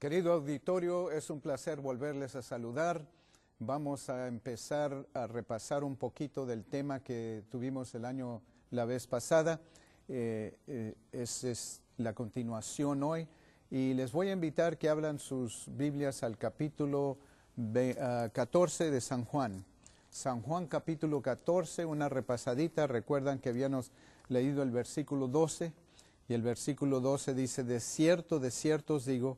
Querido auditorio, es un placer volverles a saludar. Vamos a empezar a repasar un poquito del tema que tuvimos la vez pasada. Es la continuación hoy. Y les voy a invitar que abran sus Biblias al capítulo 14 de San Juan. San Juan capítulo 14, una repasadita. Recuerdan que habíamos leído el versículo 12. Y el versículo 12 dice: de cierto os digo,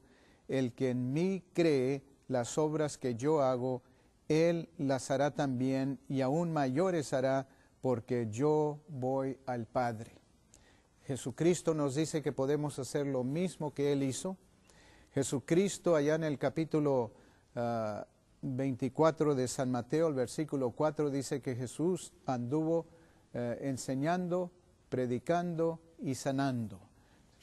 el que en mí cree, las obras que yo hago, él las hará también, y aún mayores hará, porque yo voy al Padre. Jesucristo nos dice que podemos hacer lo mismo que él hizo. Jesucristo, allá en el capítulo 24 de San Mateo, el versículo 4, dice que Jesús anduvo enseñando, predicando y sanando.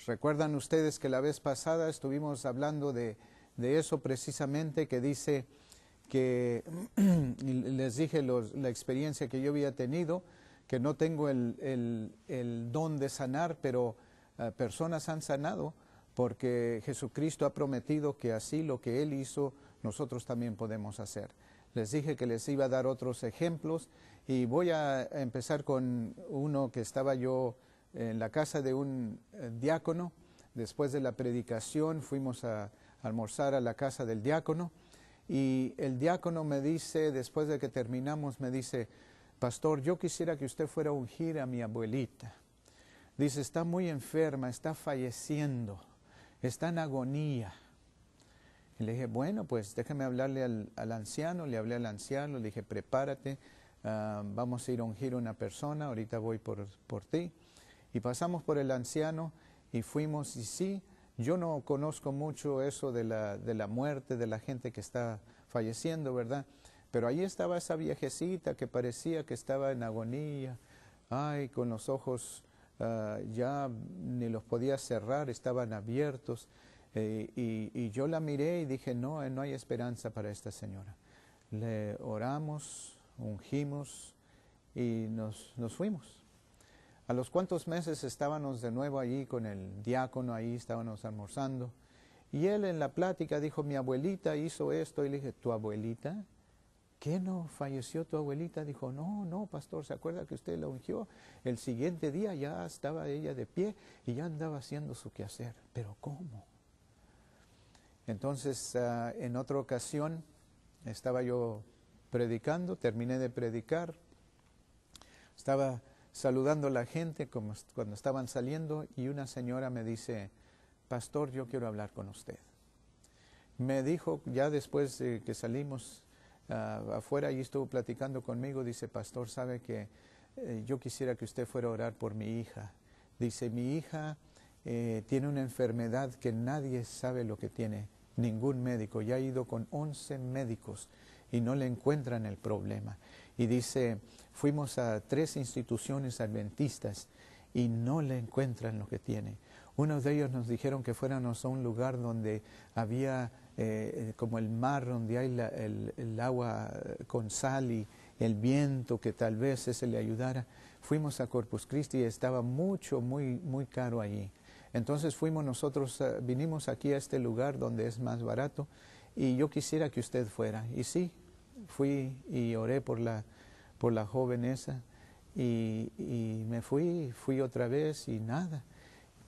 Recuerdan ustedes que la vez pasada estuvimos hablando de eso precisamente, que dice que les dije la experiencia que yo había tenido, que no tengo el don de sanar, pero personas han sanado, porque Jesucristo ha prometido que así lo que Él hizo, nosotros también podemos hacer. Les dije que les iba a dar otros ejemplos, y voy a empezar con uno que estaba yo en la casa de un diácono. Después de la predicación fuimos a almorzar a la casa del diácono, y el diácono me dice, después de que terminamos, me dice: pastor, yo quisiera que usted fuera a ungir a mi abuelita. Dice, está muy enferma, está falleciendo, está en agonía. Y le dije, bueno, pues déjeme hablarle al anciano. Le hablé al anciano, le dije, prepárate, vamos a ir a ungir a una persona, ahorita voy por ti. Y pasamos por el anciano y fuimos, y sí, yo no conozco mucho eso de la muerte, de la gente que está falleciendo, ¿verdad? Pero ahí estaba esa viejecita que parecía que estaba en agonía, ay, con los ojos ya ni los podía cerrar, estaban abiertos, y yo la miré y dije, no hay esperanza para esta señora. Le oramos, ungimos y nos fuimos. A los cuantos meses estábamos de nuevo allí con el diácono, ahí estábamos almorzando, y él en la plática dijo, mi abuelita hizo esto, y le dije, ¿tu abuelita? ¿Qué, no falleció tu abuelita? Dijo, no, pastor, ¿se acuerda que usted la ungió? El siguiente día ya estaba ella de pie y ya andaba haciendo su quehacer. ¿Pero cómo? Entonces, en otra ocasión, estaba yo predicando, terminé de predicar, estaba saludando a la gente como cuando estaban saliendo, y una señora me dice, pastor, yo quiero hablar con usted. Me dijo, ya después de que salimos afuera, y estuvo platicando conmigo, dice, pastor, sabe que yo quisiera que usted fuera a orar por mi hija. Dice, mi hija tiene una enfermedad que nadie sabe lo que tiene, ningún médico, ya ha ido con 11 médicos y no le encuentran el problema. Y dice, fuimos a 3 instituciones adventistas y no le encuentran lo que tiene. Unos de ellos nos dijeron que fuéramos a un lugar donde había como el mar, donde hay el agua con sal y el viento, que tal vez ese le ayudara. Fuimos a Corpus Christi y estaba muy caro allí. Entonces nosotros vinimos aquí a este lugar donde es más barato, y yo quisiera que usted fuera. Y sí, fui y oré por la joven esa, y me fui otra vez, y nada.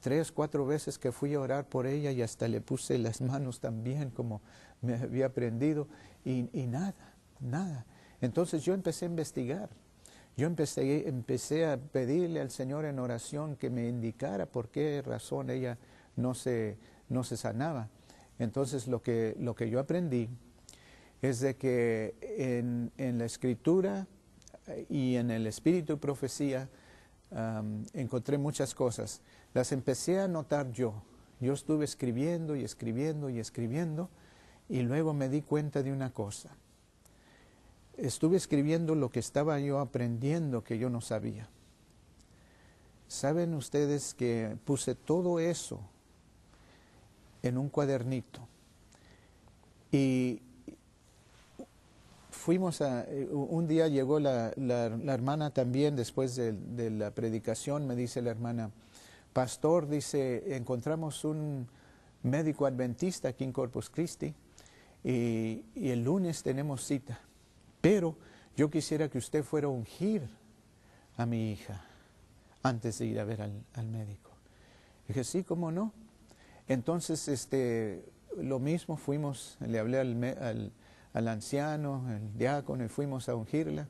3, 4 veces que fui a orar por ella, y hasta le puse las manos también como me había aprendido, y nada. Entonces yo empecé a investigar. Yo empecé a pedirle al Señor en oración que me indicara por qué razón ella no se sanaba. Entonces lo que yo aprendí es de que en la Escritura y en el Espíritu y Profecía encontré muchas cosas. Las empecé a anotar yo. Yo estuve escribiendo, y luego me di cuenta de una cosa. Estuve escribiendo lo que estaba yo aprendiendo que yo no sabía. ¿Saben ustedes que puse todo eso en un cuadernito? Y un día llegó la hermana también, después de la predicación, me dice la hermana, pastor, dice, encontramos médico adventista aquí en Corpus Christi, y el lunes tenemos cita. Pero yo quisiera que usted fuera a ungir a mi hija antes de ir a ver al médico. Dije, sí, ¿cómo no? Entonces, lo mismo, fuimos, le hablé al anciano, al diácono, y fuimos a ungirla.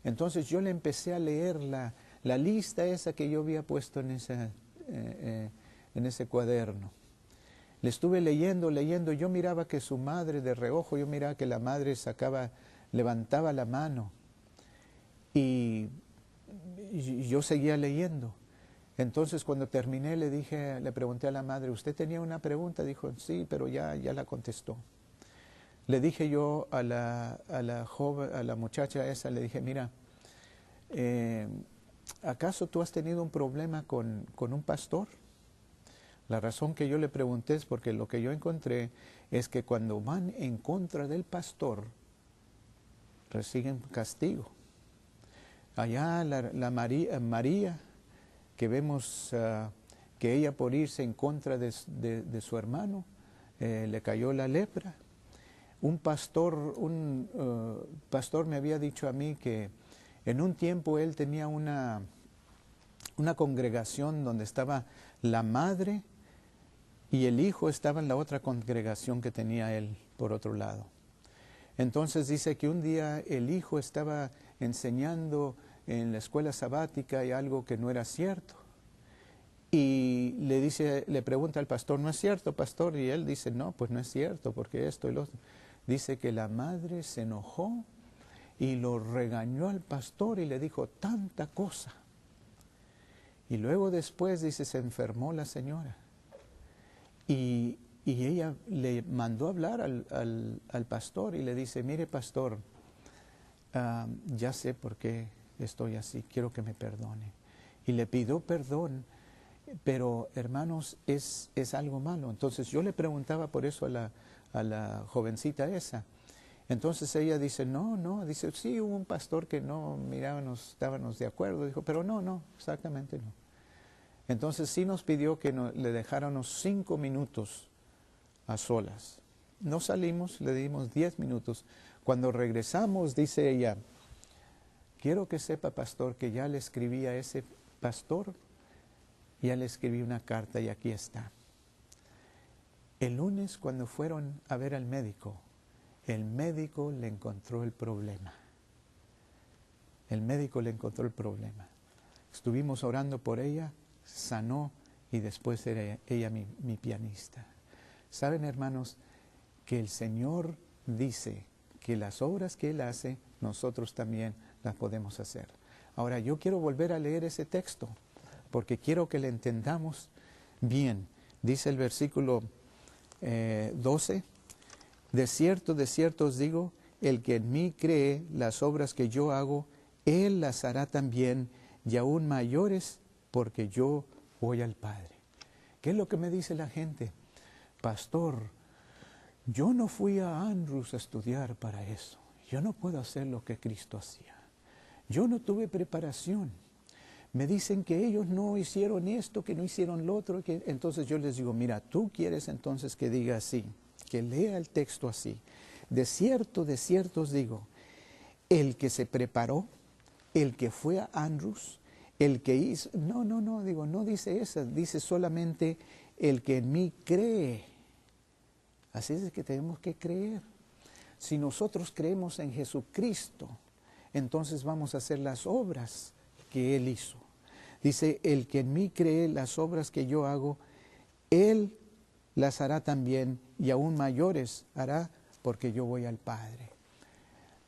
Entonces yo le empecé a leer la lista esa que yo había puesto en ese cuaderno. Le estuve leyendo, yo miraba que su madre, de reojo, yo miraba que la madre levantaba la mano, y yo seguía leyendo. Entonces cuando terminé le pregunté a la madre, ¿usted tenía una pregunta? Dijo, sí, pero ya la contestó. Le dije yo a la joven, a la muchacha esa, le dije, mira, ¿acaso tú has tenido un problema con un pastor? La razón que yo le pregunté es porque lo que yo encontré es que cuando van en contra del pastor, reciben castigo. Allá María, que vemos que ella por irse en contra de su hermano, le cayó la lepra. Un pastor me había dicho a mí que en un tiempo él tenía una congregación donde estaba la madre y el hijo estaba en la otra congregación que tenía él por otro lado. Entonces dice que un día el hijo estaba enseñando en la escuela sabática y algo que no era cierto. Y le pregunta al pastor, ¿no es cierto, pastor? Y él dice, no, pues no es cierto, porque esto y lo otro. Dice que la madre se enojó y lo regañó al pastor y le dijo tanta cosa. Y luego después, dice, se enfermó la señora. Y ella le mandó a hablar al pastor y le dice, mire pastor, ya sé por qué estoy así, quiero que me perdone. Y le pidió perdón, pero hermanos, es algo malo. Entonces yo le preguntaba por eso a la jovencita esa. Entonces ella dice, no, dice, sí, hubo un pastor que no estábamos de acuerdo. Dijo, pero no, exactamente no. Entonces sí nos pidió que le dejáramos 5 minutos a solas. No salimos, le dimos 10 minutos. Cuando regresamos, dice ella, quiero que sepa, pastor, que ya le escribí a ese pastor, ya le escribí una carta y aquí está. El lunes, cuando fueron a ver al médico, el médico le encontró el problema. El médico le encontró el problema. Estuvimos orando por ella, sanó y después era ella mi pianista. ¿Saben, hermanos, que el Señor dice que las obras que Él hace, nosotros también las podemos hacer? Ahora, yo quiero volver a leer ese texto, porque quiero que le entendamos bien. Dice el versículo 12, de cierto os digo, el que en mí cree las obras que yo hago, Él las hará también, y aún mayores, porque yo voy al Padre. ¿Qué es lo que me dice la gente? Pastor, yo no fui a Andrews a estudiar para eso. Yo no puedo hacer lo que Cristo hacía. Yo no tuve preparación. Me dicen que ellos no hicieron esto, que no hicieron lo otro. Entonces yo les digo, mira, tú quieres entonces que diga así, que lea el texto así. De cierto os digo, el que se preparó, el que fue a Andrews, el que hizo... No dice eso, dice solamente el que en mí cree. Así es que tenemos que creer. Si nosotros creemos en Jesucristo, entonces vamos a hacer las obras que Él hizo. Dice, el que en mí cree las obras que yo hago, Él las hará también, y aún mayores hará, porque yo voy al Padre.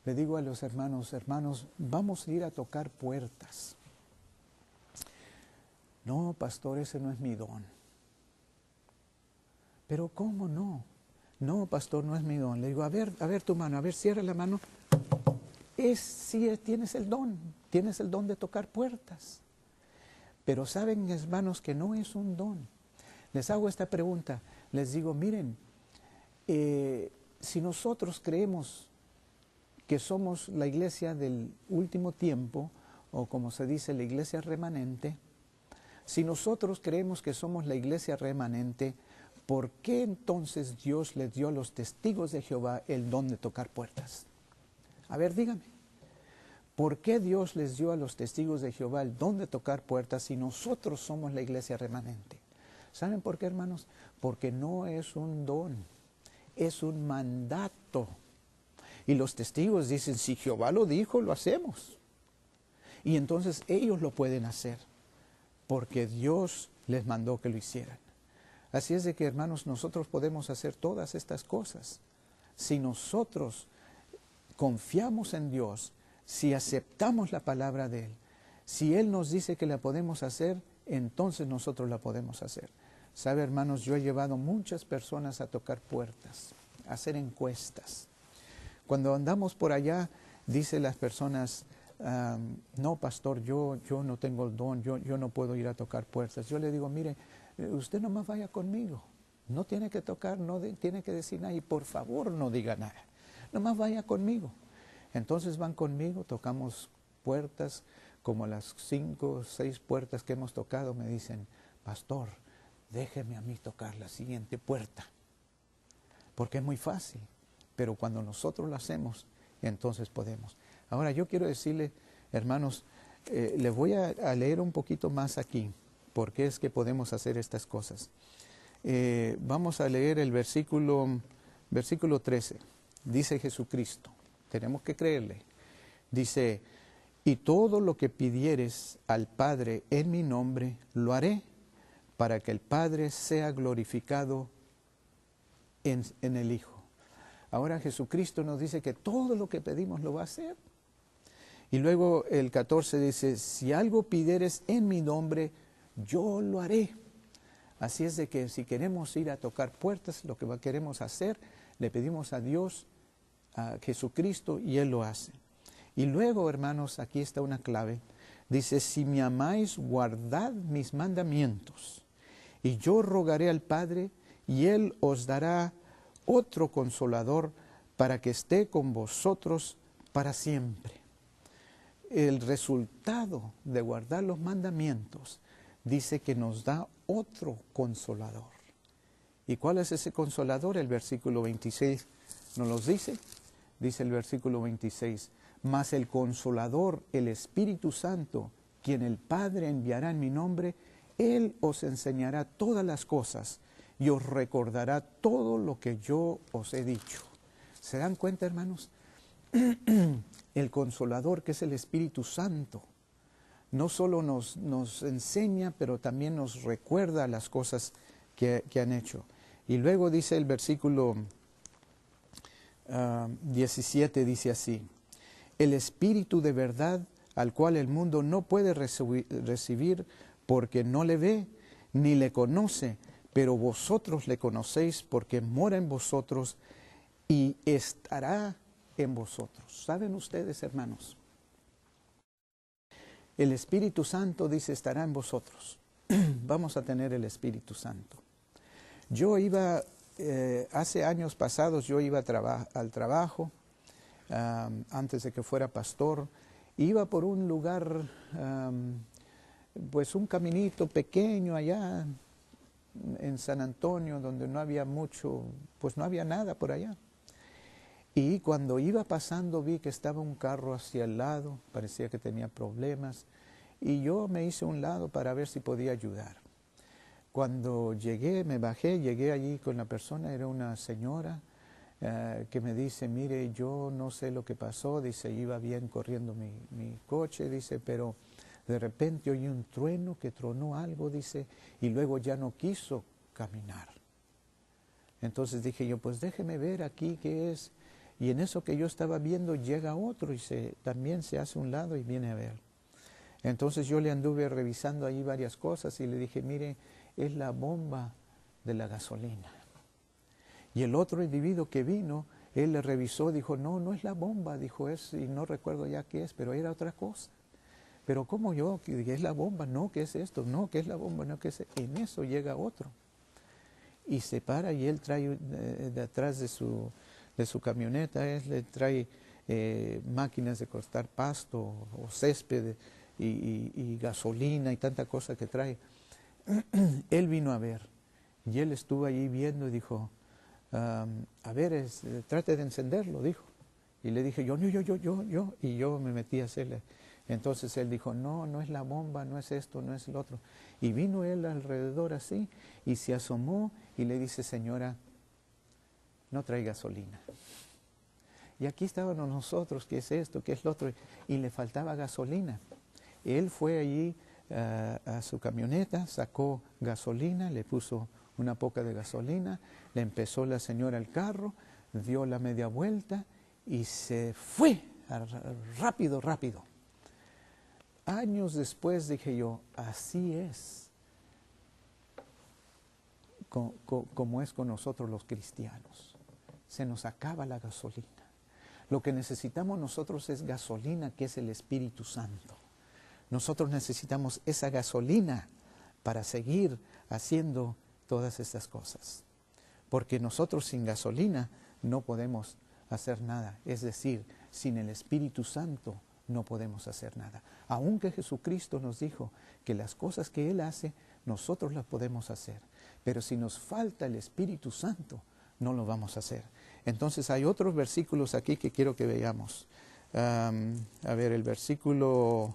Le digo a los hermanos, vamos a ir a tocar puertas. No, pastor, ese no es mi don. Pero ¿cómo no? No, pastor, no es mi don. Le digo, a ver tu mano, cierra la mano. Tienes el don de tocar puertas. Pero saben, hermanos, que no es un don. Les hago esta pregunta, les digo, miren, si nosotros creemos que somos la iglesia del último tiempo, o como se dice, la iglesia remanente, si nosotros creemos que somos la iglesia remanente, ¿por qué entonces Dios les dio a los testigos de Jehová el don de tocar puertas? A ver, dígame, ¿por qué Dios les dio a los testigos de Jehová el don de tocar puertas si nosotros somos la iglesia remanente? ¿Saben por qué, hermanos? Porque no es un don, es un mandato. Y los testigos dicen, si Jehová lo dijo, lo hacemos. Y entonces ellos lo pueden hacer, porque Dios les mandó que lo hicieran. Así es de que, hermanos, nosotros podemos hacer todas estas cosas. Si nosotros confiamos en Dios, si aceptamos la palabra de Él, si Él nos dice que la podemos hacer, entonces nosotros la podemos hacer. ¿Sabe, hermanos? Yo he llevado muchas personas a tocar puertas, a hacer encuestas. Cuando andamos por allá, dicen las personas, no, pastor, yo no tengo el don, yo no puedo ir a tocar puertas. Yo le digo, mire, usted nomás vaya conmigo. No tiene que tocar, no tiene que decir nada y por favor no diga nada. Nomás vaya conmigo. Entonces van conmigo, tocamos puertas, como las 5 o 6 puertas que hemos tocado, me dicen, pastor, déjeme a mí tocar la siguiente puerta. Porque es muy fácil, pero cuando nosotros lo hacemos, entonces podemos. Ahora yo quiero decirle, hermanos, les voy a leer un poquito más aquí, porque es que podemos hacer estas cosas. Vamos a leer el versículo 13. Dice Jesucristo, tenemos que creerle. Dice, y todo lo que pidieres al Padre en mi nombre, lo haré, para que el Padre sea glorificado en el Hijo. Ahora Jesucristo nos dice que todo lo que pedimos lo va a hacer. Y luego el 14 dice, si algo pidieres en mi nombre, yo lo haré. Así es de que si queremos ir a tocar puertas, lo que queremos hacer, le pedimos a Dios, a Jesucristo, y Él lo hace. Y luego, hermanos, aquí está una clave. Dice, si me amáis, guardad mis mandamientos. Y yo rogaré al Padre, y Él os dará otro consolador para que esté con vosotros para siempre. El resultado de guardar los mandamientos dice que nos da otro consolador. ¿Y cuál es ese consolador? El versículo 26 nos lo dice. Dice el versículo 26, mas el consolador, el Espíritu Santo, quien el Padre enviará en mi nombre, Él os enseñará todas las cosas y os recordará todo lo que yo os he dicho. ¿Se dan cuenta, hermanos? El consolador, que es el Espíritu Santo, no solo nos enseña, pero también nos recuerda las cosas que han hecho. Y luego dice el versículo 17, dice así, el Espíritu de verdad, al cual el mundo no puede recibir porque no le ve ni le conoce, pero vosotros le conocéis porque mora en vosotros y estará en vosotros. ¿Saben ustedes, hermanos? El Espíritu Santo dice estará en vosotros. Vamos a tener el Espíritu Santo. Yo iba, hace años pasados, yo iba al trabajo, antes de que fuera pastor, iba por un lugar, pues un caminito pequeño allá en San Antonio, donde no había mucho, pues no había nada por allá. Y cuando iba pasando vi que estaba un carro hacia el lado, parecía que tenía problemas, y yo me hice a un lado para ver si podía ayudar. Cuando llegué, me bajé, llegué allí con la persona, era una señora que me dice, mire, yo no sé lo que pasó, dice, iba bien corriendo mi coche, dice, pero de repente oí un trueno que tronó algo, dice, y luego ya no quiso caminar. Entonces dije yo, pues déjeme ver aquí qué es. Y en eso que yo estaba viendo llega otro y también se hace a un lado y viene a ver. Entonces yo le anduve revisando ahí varias cosas y le dije, mire, es la bomba de la gasolina. Y el otro individuo que vino, él le revisó, dijo, no, no es la bomba, dijo, y no recuerdo ya qué es, pero era otra cosa. Pero ¿cómo yo? ¿Qué es la bomba? No, ¿qué es esto? No, ¿qué es la bomba? No, ¿qué es? En eso llega otro. Y se para y él trae de atrás de su camioneta, él le trae máquinas de cortar pasto o césped y gasolina y tanta cosa que trae. Él vino a ver Y él estuvo allí viendo y dijo, a ver, trate de encenderlo, dijo. Y le dije, yo, y yo me metí a hacerle. Entonces él dijo, no, no es la bomba, no es esto, no es el otro. Y vino él alrededor así y se asomó y le dice, señora, no trae gasolina. Y aquí estábamos nosotros, ¿qué es esto? ¿Qué es lo otro? Y le faltaba gasolina. Él fue allí a su camioneta, sacó gasolina, le puso una poca de gasolina, le empezó la señora al carro, dio la media vuelta y se fue rápido, rápido. Años después dije yo, así es como es con nosotros los cristianos. Se nos acaba la gasolina. Lo que necesitamos nosotros es gasolina, que es el Espíritu Santo. Nosotros necesitamos esa gasolina para seguir haciendo todas estas cosas. Porque nosotros sin gasolina no podemos hacer nada. Es decir, sin el Espíritu Santo no podemos hacer nada. Aunque Jesucristo nos dijo que las cosas que Él hace, nosotros las podemos hacer. Pero si nos falta el Espíritu Santo, no lo vamos a hacer. Entonces hay otros versículos aquí que quiero que veamos. A ver, el versículo,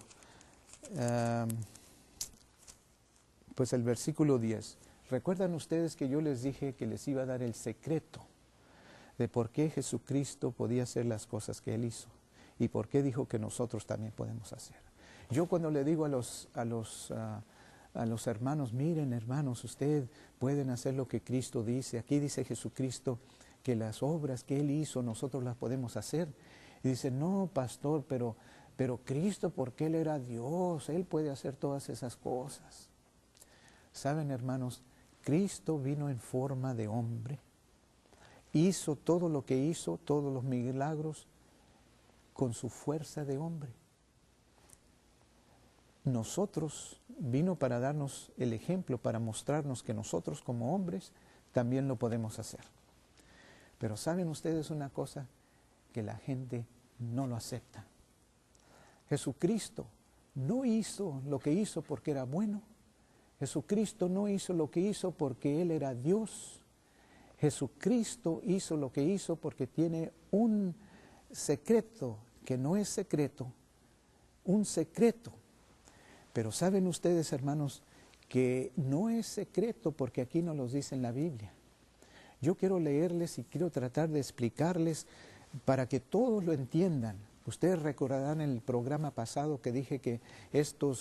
pues el versículo 10. ¿Recuerdan ustedes que yo les dije que les iba a dar el secreto de por qué Jesucristo podía hacer las cosas que Él hizo? Y por qué dijo que nosotros también podemos hacer. Yo cuando le digo a los hermanos, miren hermanos, ustedes pueden hacer lo que Cristo dice. Aquí dice Jesucristo que las obras que Él hizo nosotros las podemos hacer. Y dice, no pastor, pero Cristo, porque Él era Dios, Él puede hacer todas esas cosas. ¿Saben, hermanos? Cristo vino en forma de hombre. Hizo todo lo que hizo, todos los milagros, con su fuerza de hombre. Nosotros vino para darnos el ejemplo, para mostrarnos que nosotros como hombres también lo podemos hacer. Pero ¿saben ustedes una cosa? Que la gente no lo acepta. Jesucristo no hizo lo que hizo porque era bueno. Jesucristo no hizo lo que hizo porque Él era Dios. Jesucristo hizo lo que hizo porque tiene un secreto que no es secreto, un secreto. Pero saben ustedes, hermanos, que no es secreto porque aquí nos lo dice en la Biblia. Yo quiero leerles y quiero tratar de explicarles para que todos lo entiendan. Ustedes recordarán en el programa pasado que dije que esto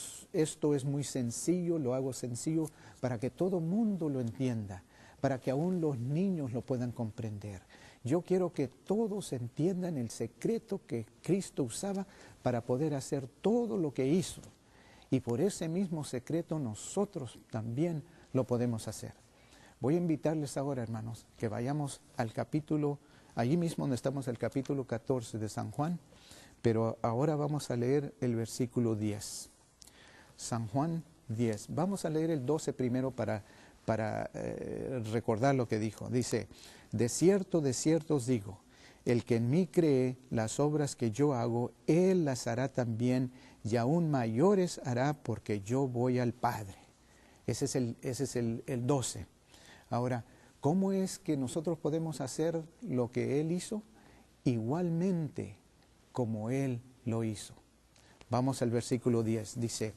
es muy sencillo, lo hago sencillo para que todo mundo lo entienda, para que aún los niños lo puedan comprender. Yo quiero que todos entiendan el secreto que Cristo usaba para poder hacer todo lo que hizo. Y por ese mismo secreto nosotros también lo podemos hacer. Voy a invitarles ahora, hermanos, que vayamos al capítulo, allí mismo donde estamos, el capítulo 14 de San Juan, pero ahora vamos a leer el versículo 10. San Juan 10. Vamos a leer el 12 primero para recordar lo que dijo. Dice, de cierto os digo, el que en mí cree, las obras que yo hago, él las hará también, y aún mayores hará, porque yo voy al Padre. Ese es el 12. Ahora, ¿cómo es que nosotros podemos hacer lo que Él hizo? Igualmente como Él lo hizo. Vamos al versículo 10. Dice,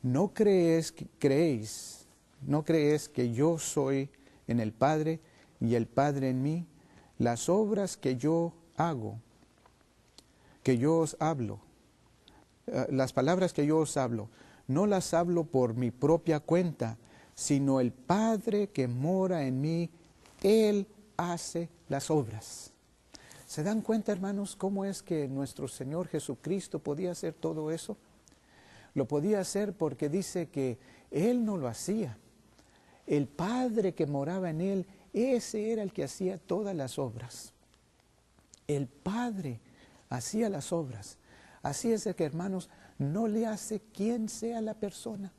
¿no creéis que yo soy en el Padre y el Padre en mí? Las obras que yo hago, que yo os hablo, las palabras que yo os hablo, no las hablo por mi propia cuenta, sino el Padre que mora en mí, Él hace las obras. ¿Se dan cuenta, hermanos, cómo es que nuestro Señor Jesucristo podía hacer todo eso? Lo podía hacer porque dice que Él no lo hacía. El Padre que moraba en Él, ese era el que hacía todas las obras. El Padre hacía las obras. Así es de que, hermanos, no le hace quién sea la persona.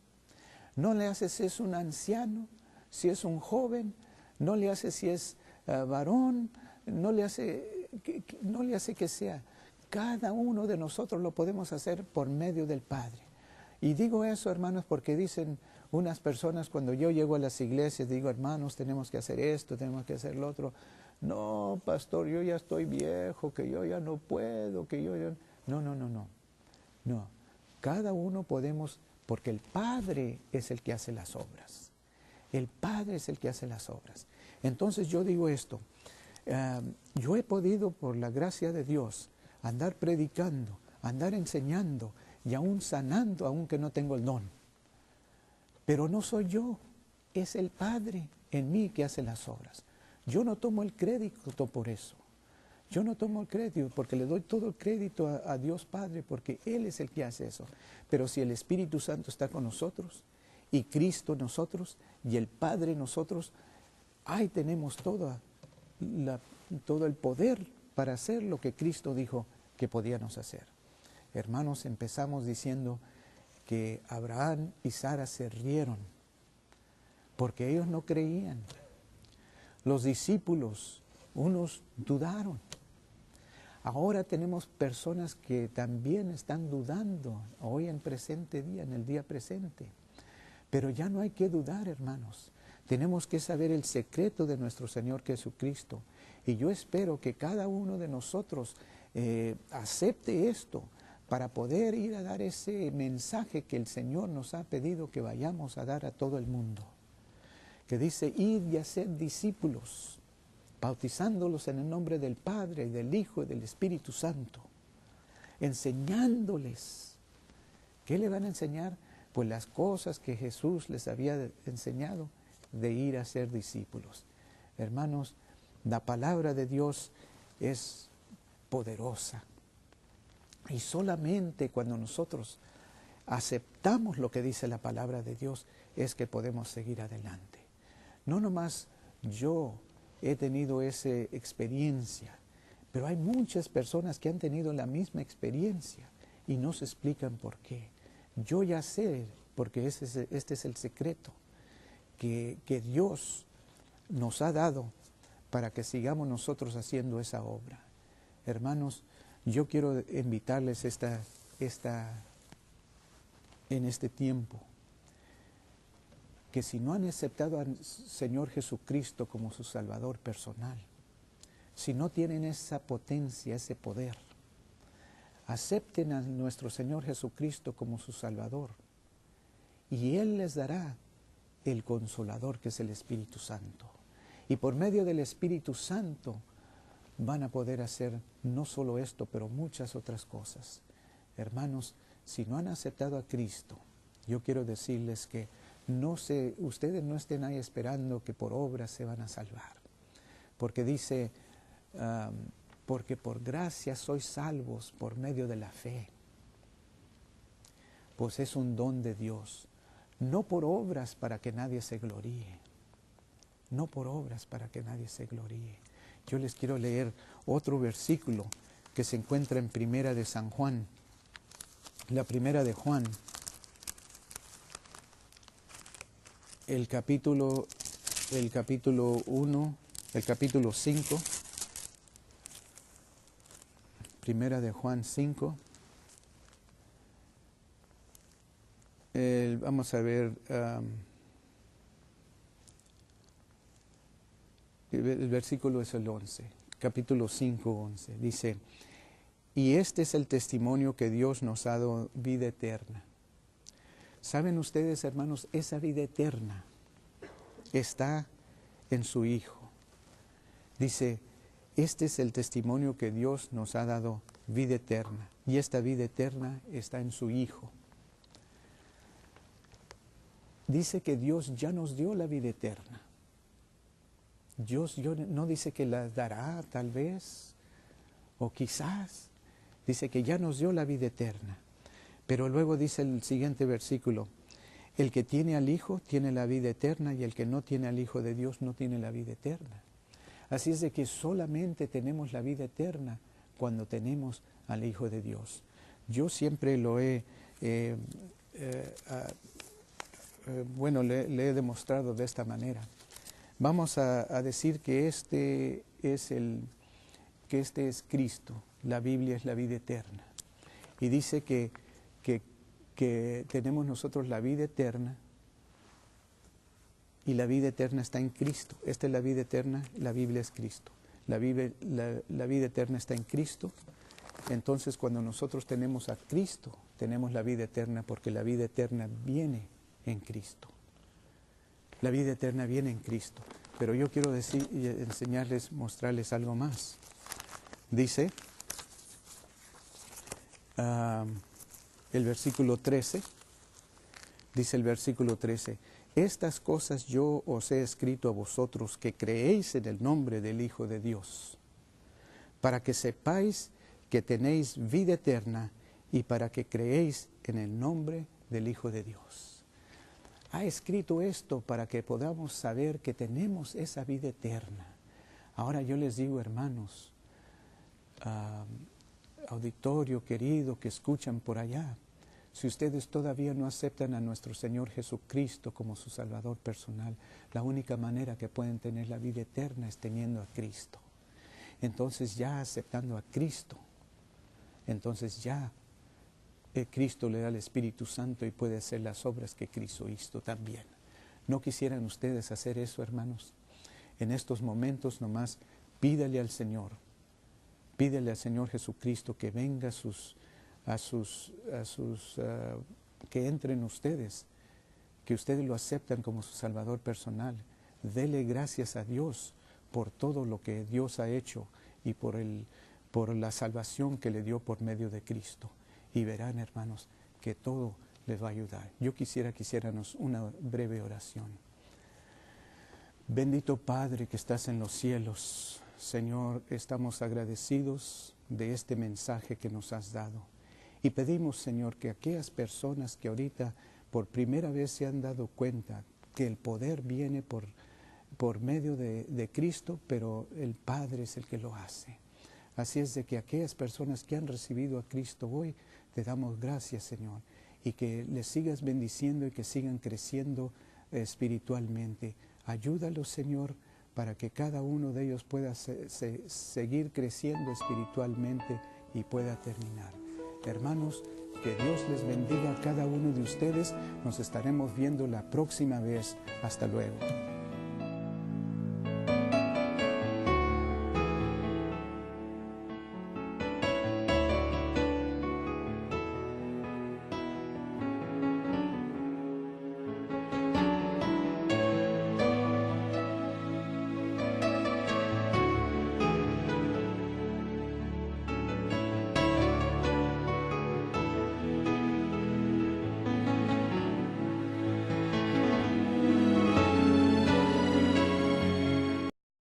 No le hace si es un anciano, si es un joven, no le hace si es varón, no le hace que sea. Cada uno de nosotros lo podemos hacer por medio del Padre. Y digo eso, hermanos, porque dicen Unas personas, cuando yo llego a las iglesias, digo, hermanos, tenemos que hacer esto, tenemos que hacer lo otro. No, pastor, yo ya estoy viejo, que yo ya no puedo, que yo ya... No, no, no, no. No. Cada uno podemos, porque el Padre es el que hace las obras. El Padre es el que hace las obras. Entonces yo digo esto, yo he podido, por la gracia de Dios, andar predicando, andar enseñando y aún sanando, aunque no tengo el don. Pero no soy yo, es el Padre en mí que hace las obras. Yo no tomo el crédito por eso. Yo no tomo el crédito porque le doy todo el crédito a Dios Padre, porque Él es el que hace eso. Pero si el Espíritu Santo está con nosotros, y Cristo en nosotros, y el Padre en nosotros, ahí tenemos todo el poder para hacer lo que Cristo dijo que podíamos hacer. Hermanos, empezamos diciendo que Abraham y Sara se rieron, porque ellos no creían. Los discípulos, unos dudaron. Ahora tenemos personas que también están dudando hoy en presente día, en el día presente. Pero ya no hay que dudar, hermanos. Tenemos que saber el secreto de nuestro Señor Jesucristo. Y yo espero que cada uno de nosotros acepte esto para poder ir a dar ese mensaje que el Señor nos ha pedido que vayamos a dar a todo el mundo. Que dice, id y haced discípulos, bautizándolos en el nombre del Padre, y del Hijo y del Espíritu Santo, enseñándoles. ¿Qué le van a enseñar? Pues las cosas que Jesús les había enseñado, de ir a ser discípulos. Hermanos, la palabra de Dios es poderosa. Y solamente cuando nosotros aceptamos lo que dice la palabra de Dios, es que podemos seguir adelante. No nomás yo he tenido esa experiencia, pero hay muchas personas que han tenido la misma experiencia y no se explican por qué. Yo ya sé, porque este es el secreto que Dios nos ha dado para que sigamos nosotros haciendo esa obra. Hermanos, yo quiero invitarles en este tiempo, que si no han aceptado al Señor Jesucristo como su Salvador personal, si no tienen esa potencia, ese poder, acepten a nuestro Señor Jesucristo como su Salvador, y Él les dará el Consolador, que es el Espíritu Santo. Y por medio del Espíritu Santo van a poder hacer no solo esto, pero muchas otras cosas. Hermanos, si no han aceptado a Cristo, yo quiero decirles que ustedes no estén ahí esperando que por obras se van a salvar. Porque dice, porque por gracia sois salvos por medio de la fe. Pues es un don de Dios, no por obras para que nadie se gloríe. No por obras para que nadie se gloríe. Yo les quiero leer otro versículo que se encuentra en Primera de San Juan. La Primera de Juan, el capítulo 5, Primera de Juan 5. Vamos a ver el versículo es el 11, capítulo 5, 11. Dice, y este es el testimonio que Dios nos ha dado, vida eterna. ¿Saben ustedes, hermanos? Esa vida eterna está en su Hijo. Dice, este es el testimonio que Dios nos ha dado, vida eterna. Y esta vida eterna está en su Hijo. Dice que Dios ya nos dio la vida eterna. Dios no dice que la dará tal vez, o quizás. Dice que ya nos dio la vida eterna. Pero luego dice el siguiente versículo, el que tiene al Hijo tiene la vida eterna, y el que no tiene al Hijo de Dios no tiene la vida eterna. Así es de que solamente tenemos la vida eterna cuando tenemos al Hijo de Dios. Yo siempre lo le he demostrado de esta manera. Vamos a decir que este es Cristo, la Biblia es la vida eterna. Y dice que tenemos nosotros la vida eterna y la vida eterna está en Cristo. Esta es la vida eterna, la Biblia es Cristo. La vida eterna está en Cristo. Entonces, cuando nosotros tenemos a Cristo, tenemos la vida eterna, porque la vida eterna viene en Cristo. La vida eterna viene en Cristo. Pero yo quiero enseñarles, mostrarles algo más. Dice el versículo 13, dice el versículo 13, estas cosas yo os he escrito a vosotros que creéis en el nombre del Hijo de Dios, para que sepáis que tenéis vida eterna y para que creéis en el nombre del Hijo de Dios. Ha escrito esto para que podamos saber que tenemos esa vida eterna. Ahora yo les digo, hermanos, auditorio querido que escuchan por allá, si ustedes todavía no aceptan a nuestro Señor Jesucristo como su Salvador personal, la única manera que pueden tener la vida eterna es teniendo a Cristo. Entonces ya aceptando a Cristo, entonces ya Cristo le da el Espíritu Santo y puede hacer las obras que Cristo hizo también. ¿No quisieran ustedes hacer eso, hermanos? En estos momentos nomás pídale al Señor Jesucristo que venga que entren ustedes, que ustedes lo aceptan como su Salvador personal. Dele gracias a Dios por todo lo que Dios ha hecho y por la salvación que le dio por medio de Cristo. Y verán, hermanos, que todo les va a ayudar. Yo quisiera que hiciéramos una breve oración. Bendito Padre que estás en los cielos, Señor, estamos agradecidos de este mensaje que nos has dado. Y pedimos, Señor, que aquellas personas que ahorita por primera vez se han dado cuenta que el poder viene por medio de Cristo, pero el Padre es el que lo hace. Así es de que aquellas personas que han recibido a Cristo hoy, te damos gracias, Señor, y que les sigas bendiciendo y que sigan creciendo espiritualmente. Ayúdalos, Señor, para que cada uno de ellos pueda seguir creciendo espiritualmente y pueda terminar. Hermanos, que Dios les bendiga a cada uno de ustedes. Nos estaremos viendo la próxima vez. Hasta luego.